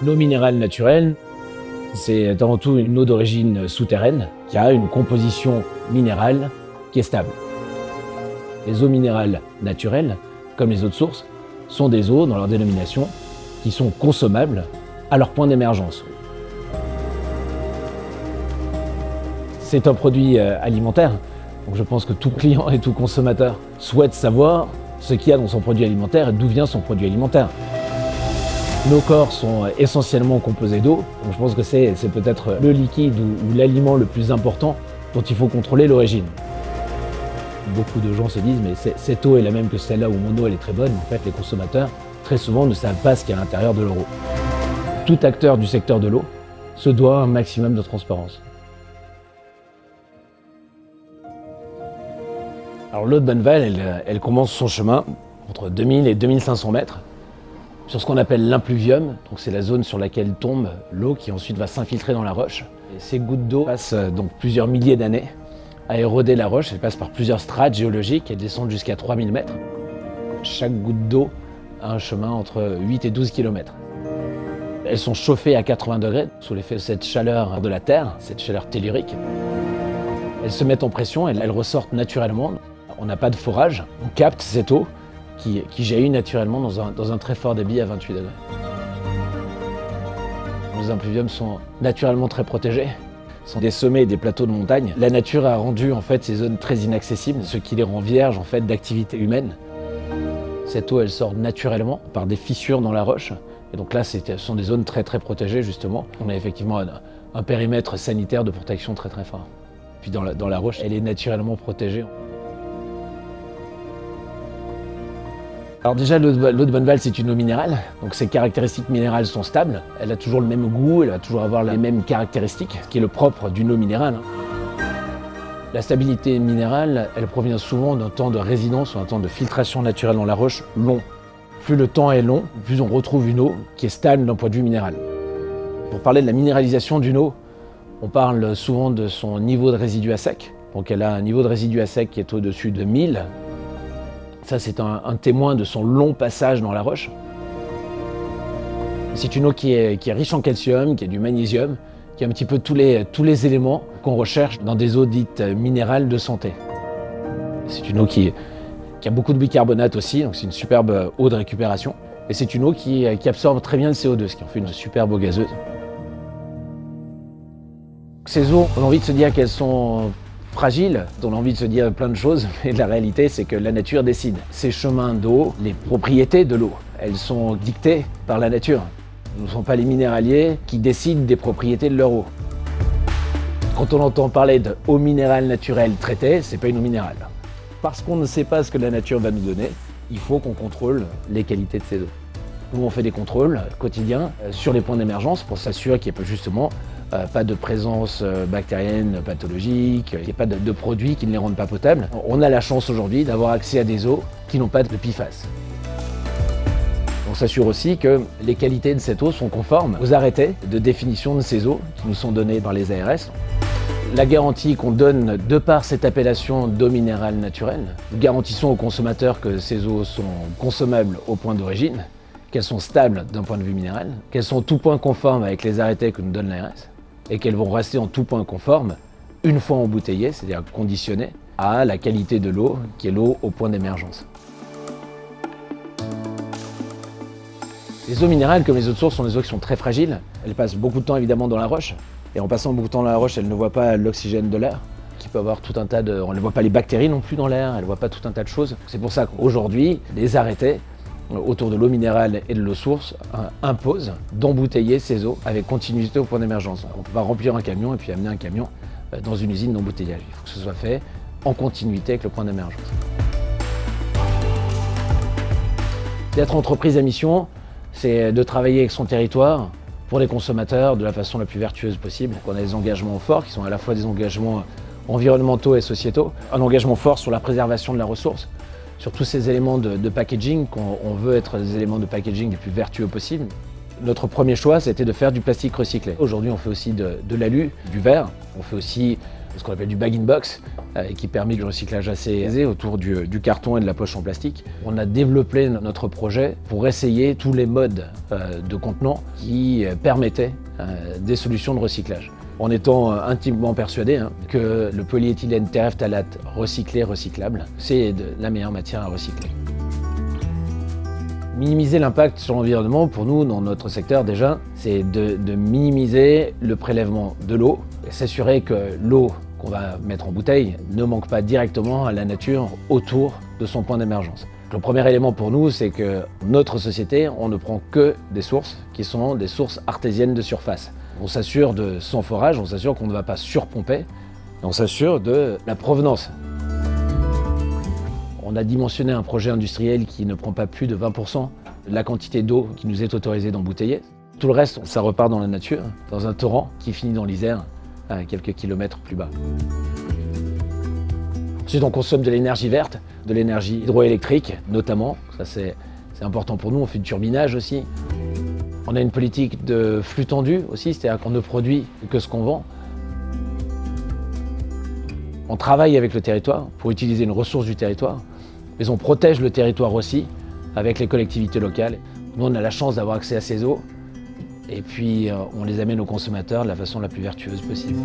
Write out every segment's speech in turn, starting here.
L'eau minérale naturelle, c'est avant tout une eau d'origine souterraine qui a une composition minérale qui est stable. Les eaux minérales naturelles, comme les eaux de source, sont des eaux, dans leur dénomination, qui sont consommables à leur point d'émergence. C'est un produit alimentaire, donc je pense que tout client et tout consommateur souhaite savoir ce qu'il y a dans son produit alimentaire et d'où vient son produit alimentaire. Nos corps sont essentiellement composés d'eau, donc je pense que c'est peut-être le liquide ou l'aliment le plus important dont il faut contrôler l'origine. Beaucoup de gens se disent mais cette eau est la même que celle-là ou mon eau elle est très bonne. En fait, les consommateurs très souvent ne savent pas ce qu'il y a à l'intérieur de leur eau. Tout acteur du secteur de l'eau se doit un maximum de transparence. Alors l'eau de Bonneval, elle commence son chemin entre 2000 et 2500 mètres sur ce qu'on appelle l'impluvium. Donc c'est la zone sur laquelle tombe l'eau qui ensuite va s'infiltrer dans la roche. Et ces gouttes d'eau passent donc plusieurs milliers d'années à éroder la roche. Elles passent par plusieurs strates géologiques et descendent jusqu'à 3000 mètres. Chaque goutte d'eau a un chemin entre 8 et 12 km. Elles sont chauffées à 80 degrés sous l'effet de cette chaleur de la terre, cette chaleur tellurique. Elles se mettent en pression et elles ressortent naturellement. On n'a pas de forage, on capte cette eau qui jaillit naturellement dans un très fort débit à 28 degrés. Les impluviums sont naturellement très protégés. Ce sont des sommets et des plateaux de montagne. La nature a rendu en fait ces zones très inaccessibles, ce qui les rend vierges en fait d'activité humaine. Cette eau, elle sort naturellement par des fissures dans la roche. Et donc là, ce sont des zones très très protégées justement. On a effectivement un périmètre sanitaire de protection très très fort. Puis dans la roche, elle est naturellement protégée. Alors déjà, l'eau de Bonneval, c'est une eau minérale, donc ses caractéristiques minérales sont stables. Elle a toujours le même goût, elle va toujours avoir les mêmes caractéristiques, ce qui est le propre d'une eau minérale. La stabilité minérale, elle provient souvent d'un temps de résidence ou un temps de filtration naturelle dans la roche long. Plus le temps est long, plus on retrouve une eau qui est stable d'un point de vue minéral. Pour parler de la minéralisation d'une eau, on parle souvent de son niveau de résidu à sec. Donc elle a un niveau de résidu à sec qui est au-dessus de 1000. Ça, c'est un témoin de son long passage dans la roche. C'est une eau qui est riche en calcium, qui a du magnésium, qui a un petit peu tous les éléments qu'on recherche dans des eaux dites minérales de santé. C'est une eau qui a beaucoup de bicarbonate aussi, donc c'est une superbe eau de récupération. Et c'est une eau qui absorbe très bien le CO2, ce qui en fait une superbe eau gazeuse. Ces eaux, on a envie de se dire qu'elles sont fragiles, on a envie de se dire plein de choses, mais la réalité c'est que la nature décide. Ces chemins d'eau, les propriétés de l'eau, elles sont dictées par la nature. Ce ne sont pas les minéraliers qui décident des propriétés de leur eau. Quand on entend parler de eau minérale naturelle traitée, c'est pas une eau minérale. Parce qu'on ne sait pas ce que la nature va nous donner, il faut qu'on contrôle les qualités de ces eaux. Nous on fait des contrôles quotidiens sur les points d'émergence pour s'assurer qu'il n'y ait justement pas de présence bactérienne pathologique, qu'il n'y ait pas de produits qui ne les rendent pas potables. On a la chance aujourd'hui d'avoir accès à des eaux qui n'ont pas de PFAS. On s'assure aussi que les qualités de cette eau sont conformes aux arrêtés de définition de ces eaux qui nous sont donnés par les ARS. La garantie qu'on donne de par cette appellation d'eau minérale naturelle, nous garantissons aux consommateurs que ces eaux sont consommables au point d'origine, qu'elles sont stables d'un point de vue minéral, qu'elles sont en tout point conformes avec les arrêtés que nous donne l'ARS, et qu'elles vont rester en tout point conformes une fois embouteillées, c'est-à-dire conditionnées, à la qualité de l'eau, qui est l'eau au point d'émergence. Les eaux minérales, comme les eaux de source, sont des eaux qui sont très fragiles. Elles passent beaucoup de temps évidemment dans la roche, et en passant beaucoup de temps dans la roche, elles ne voient pas l'oxygène de l'air, qui peut avoir tout un tas de... On ne voit pas les bactéries non plus dans l'air, elles ne voient pas tout un tas de choses. C'est pour ça qu'aujourd'hui, les arrêtés autour de l'eau minérale et de l'eau source impose d'embouteiller ces eaux avec continuité au point d'émergence. On ne peut pas remplir un camion et puis amener un camion dans une usine d'embouteillage. Il faut que ce soit fait en continuité avec le point d'émergence. D'être entreprise à mission, c'est de travailler avec son territoire pour les consommateurs de la façon la plus vertueuse possible. On a des engagements forts qui sont à la fois des engagements environnementaux et sociétaux, un engagement fort sur la préservation de la ressource, sur tous ces éléments de packaging, qu'on veut être des éléments de packaging les plus vertueux possibles. Notre premier choix, c'était de faire du plastique recyclé. Aujourd'hui, on fait aussi de l'alu, du verre, on fait aussi ce qu'on appelle du bag-in-box, qui permet du recyclage assez aisé autour du carton et de la poche en plastique. On a développé notre projet pour essayer tous les modes de contenants qui permettaient des solutions de recyclage. En étant intimement persuadé que le polyéthylène terephthalate recyclé, recyclable, c'est la meilleure matière à recycler. Minimiser l'impact sur l'environnement, pour nous, dans notre secteur déjà, c'est de minimiser le prélèvement de l'eau et s'assurer que l'eau qu'on va mettre en bouteille ne manque pas directement à la nature autour de son point d'émergence. Le premier élément pour nous, c'est que notre société, on ne prend que des sources qui sont des sources artésiennes de surface. On s'assure de son forage, on s'assure qu'on ne va pas surpomper, on s'assure de la provenance. On a dimensionné un projet industriel qui ne prend pas plus de 20% de la quantité d'eau qui nous est autorisée d'embouteiller. Tout le reste, ça repart dans la nature, dans un torrent qui finit dans l'Isère, à quelques kilomètres plus bas. Ensuite, on consomme de l'énergie verte, de l'énergie hydroélectrique notamment. Ça, c'est important pour nous, on fait du turbinage aussi. On a une politique de flux tendu aussi, c'est-à-dire qu'on ne produit que ce qu'on vend. On travaille avec le territoire pour utiliser une ressource du territoire, mais on protège le territoire aussi avec les collectivités locales. Nous, on a la chance d'avoir accès à ces eaux et puis on les amène aux consommateurs de la façon la plus vertueuse possible.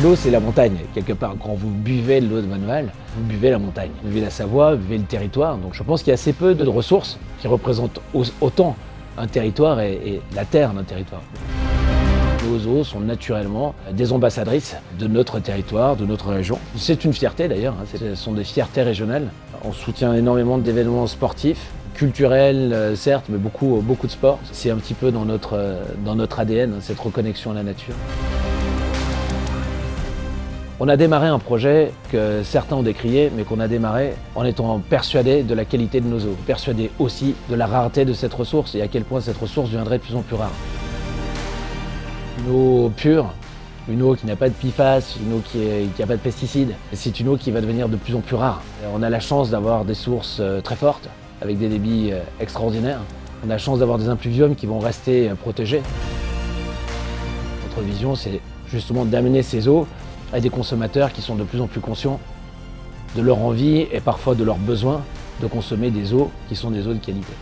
L'eau, c'est la montagne, quelque part. Quand vous buvez de l'eau de Bonneval, vous buvez la montagne. Vous buvez la Savoie, vous buvez le territoire. Donc je pense qu'il y a assez peu de ressources qui représentent autant un territoire et la terre d'un territoire. Nos eaux sont naturellement des ambassadrices de notre territoire, de notre région. C'est une fierté d'ailleurs, ce sont des fiertés régionales. On soutient énormément d'événements sportifs, culturels certes, mais beaucoup de sport. C'est un petit peu dans notre ADN, cette reconnexion à la nature. On a démarré un projet que certains ont décrié, mais qu'on a démarré en étant persuadés de la qualité de nos eaux, persuadés aussi de la rareté de cette ressource et à quel point cette ressource deviendrait de plus en plus rare. Une eau pure, une eau qui n'a pas de PFAS, une eau qui n'a pas de pesticides, c'est une eau qui va devenir de plus en plus rare. On a la chance d'avoir des sources très fortes, avec des débits extraordinaires. On a la chance d'avoir des impluviums qui vont rester protégés. Notre vision, c'est justement d'amener ces eaux à des consommateurs qui sont de plus en plus conscients de leur envie et parfois de leur besoin de consommer des eaux qui sont des eaux de qualité.